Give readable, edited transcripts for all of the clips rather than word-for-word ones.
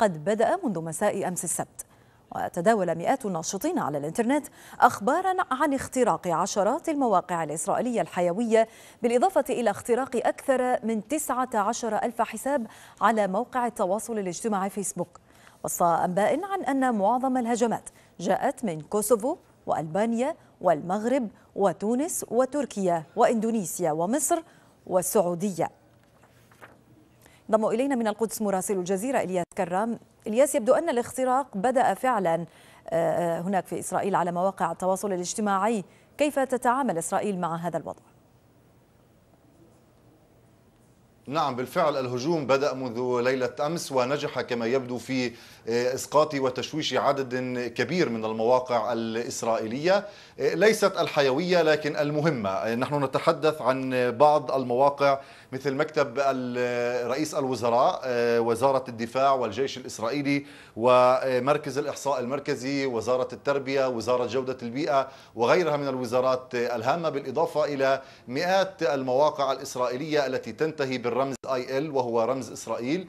قد بدأ منذ مساء أمس السبت. وتداول مئات الناشطين على الإنترنت أخبارا عن اختراق عشرات المواقع الإسرائيلية الحيوية، بالإضافة إلى اختراق أكثر من 19 ألف حساب على موقع التواصل الاجتماعي فيسبوك، وسط أنباء عن أن معظم الهجمات جاءت من كوسوفو وألبانيا والمغرب وتونس وتركيا وإندونيسيا ومصر والسعودية. انضم إلينا من القدس مراسل الجزيرة إلياس كرام. إلياس، يبدو أن الاختراق بدأ فعلا هناك في إسرائيل على مواقع التواصل الاجتماعي، كيف تتعامل إسرائيل مع هذا الوضع؟ نعم، بالفعل الهجوم بدأ منذ ليلة أمس ونجح كما يبدو في إسقاط وتشويش عدد كبير من المواقع الإسرائيلية، ليست الحيوية لكن المهمة. نحن نتحدث عن بعض المواقع مثل مكتب رئيس الوزراء، وزارة الدفاع والجيش الإسرائيلي، ومركز الإحصاء المركزي، وزارة التربية، وزارة جودة البيئة، وغيرها من الوزارات الهامة، بالإضافة إلى مئات المواقع الإسرائيلية التي تنتهي بالرمز IL وهو رمز إسرائيل،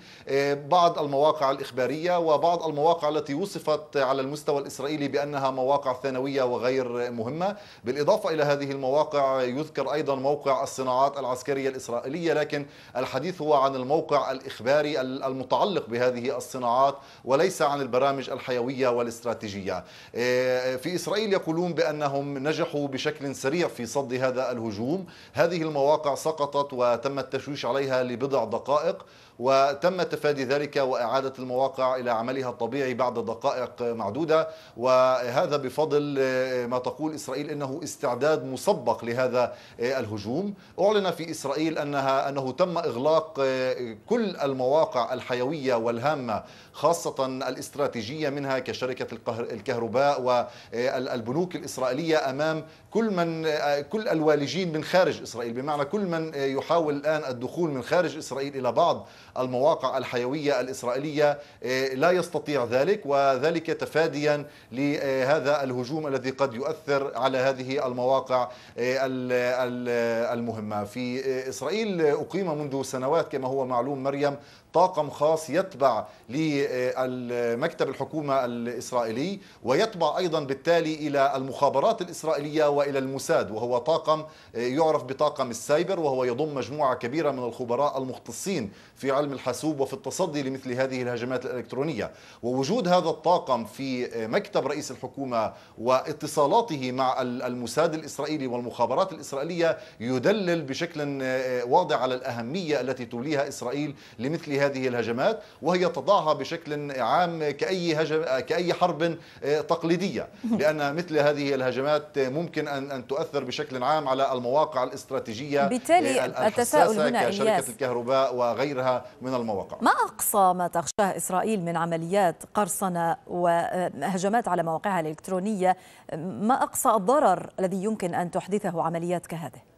بعض المواقع الإخبارية وبعض المواقع التي وصفت على المستوى الإسرائيلي بأنها مواقع ثانوية وغير مهمة. بالإضافة إلى هذه المواقع يذكر أيضا موقع الصناعات العسكرية الإسرائيلية، لكن الحديث هو عن الموقع الإخباري المتعلق بهذه الصناعات وليس عن البرامج الحيوية والاستراتيجية. في إسرائيل يقولون بأنهم نجحوا بشكل سريع في صد هذا الهجوم. هذه المواقع سقطت وتم التشويش عليها لبضع دقائق، وتم تفادي ذلك وإعادة المواقع إلى عملها الطبيعي بعد دقائق معدودة، وهذا بفضل ما تقول إسرائيل إنه استعداد مسبق لهذا الهجوم. أعلن في إسرائيل أنه تم إغلاق كل المواقع الحيوية والهامة، خاصة الاستراتيجية منها كشركة الكهرباء والبنوك الإسرائيلية، أمام كل الوالجين من خارج إسرائيل، بمعنى كل من يحاول الآن الدخول من خارج إسرائيل إلى بعض المواقع الحيوية الإسرائيلية لا يستطيع ذلك، وذلك تفاديا لهذا الهجوم الذي قد يؤثر على هذه المواقع المهمة. في إسرائيل أقيم منذ سنوات كما هو معلوم مريم طاقم خاص يتبع لمكتب الحكومة الإسرائيلي، ويتبع أيضا بالتالي إلى المخابرات الإسرائيلية وإلى الموساد، وهو طاقم يعرف بطاقم السايبر، وهو يضم مجموعة كبيرة من الخبراء المختصين في علم الحاسوب وفي التصدي لمثل هذه الهجمات الإلكترونية. ووجود هذا الطاقم في مكتب رئيس الحكومة واتصالاته مع الموساد الإسرائيلي والمخابرات الإسرائيلية يدلل بشكل واضح على الأهمية التي توليها إسرائيل لمثل هذه الهجمات، وهي تضعها بشكل عام كأي حرب تقليدية، لأن مثل هذه الهجمات ممكن أن تؤثر بشكل عام على المواقع الاستراتيجية بالتالي التساؤل هنا كشركة الكهرباء وغيرها من المواقع. ما أقصى ما تخشاه إسرائيل من عمليات قرصنة وهجمات على مواقعها الإلكترونية؟ ما أقصى الضرر الذي يمكن أن تحدثه عمليات كهذه؟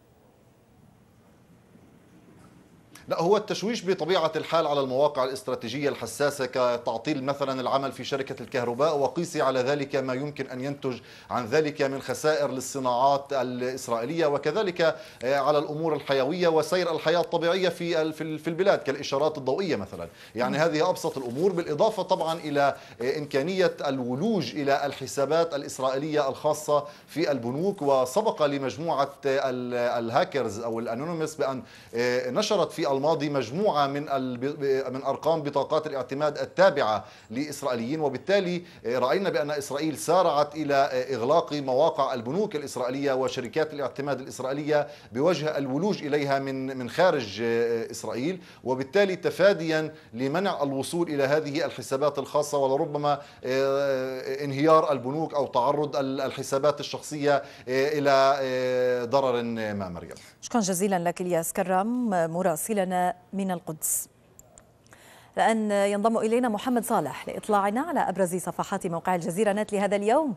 لا، هو التشويش بطبيعة الحال على المواقع الاستراتيجية الحساسة، كتعطيل مثلا العمل في شركة الكهرباء، وقيسي على ذلك ما يمكن أن ينتج عن ذلك من خسائر للصناعات الإسرائيلية، وكذلك على الأمور الحيوية وسير الحياة الطبيعية في البلاد كالإشارات الضوئية مثلا. يعني هذه أبسط الأمور، بالإضافة طبعا إلى إمكانية الولوج إلى الحسابات الإسرائيلية الخاصة في البنوك. وسبق لمجموعة الهاكرز أو الأنونيمس بأن نشرت في الماضي مجموعة من أرقام بطاقات الاعتماد التابعة لإسرائيليين، وبالتالي رأينا بأن إسرائيل سارعت إلى إغلاق مواقع البنوك الإسرائيلية وشركات الاعتماد الإسرائيلية بوجه الولوج إليها من خارج إسرائيل، وبالتالي تفاديا لمنع الوصول إلى هذه الحسابات الخاصة ولربما انهيار البنوك أو تعرض الحسابات الشخصية إلى ضرر ما. مريم، شكرا جزيلا لك إلياس كرام مراسلنا من القدس. الآن ينضم إلينا محمد صالح لإطلاعنا على أبرز صفحات موقع الجزيرة نت لهذا اليوم.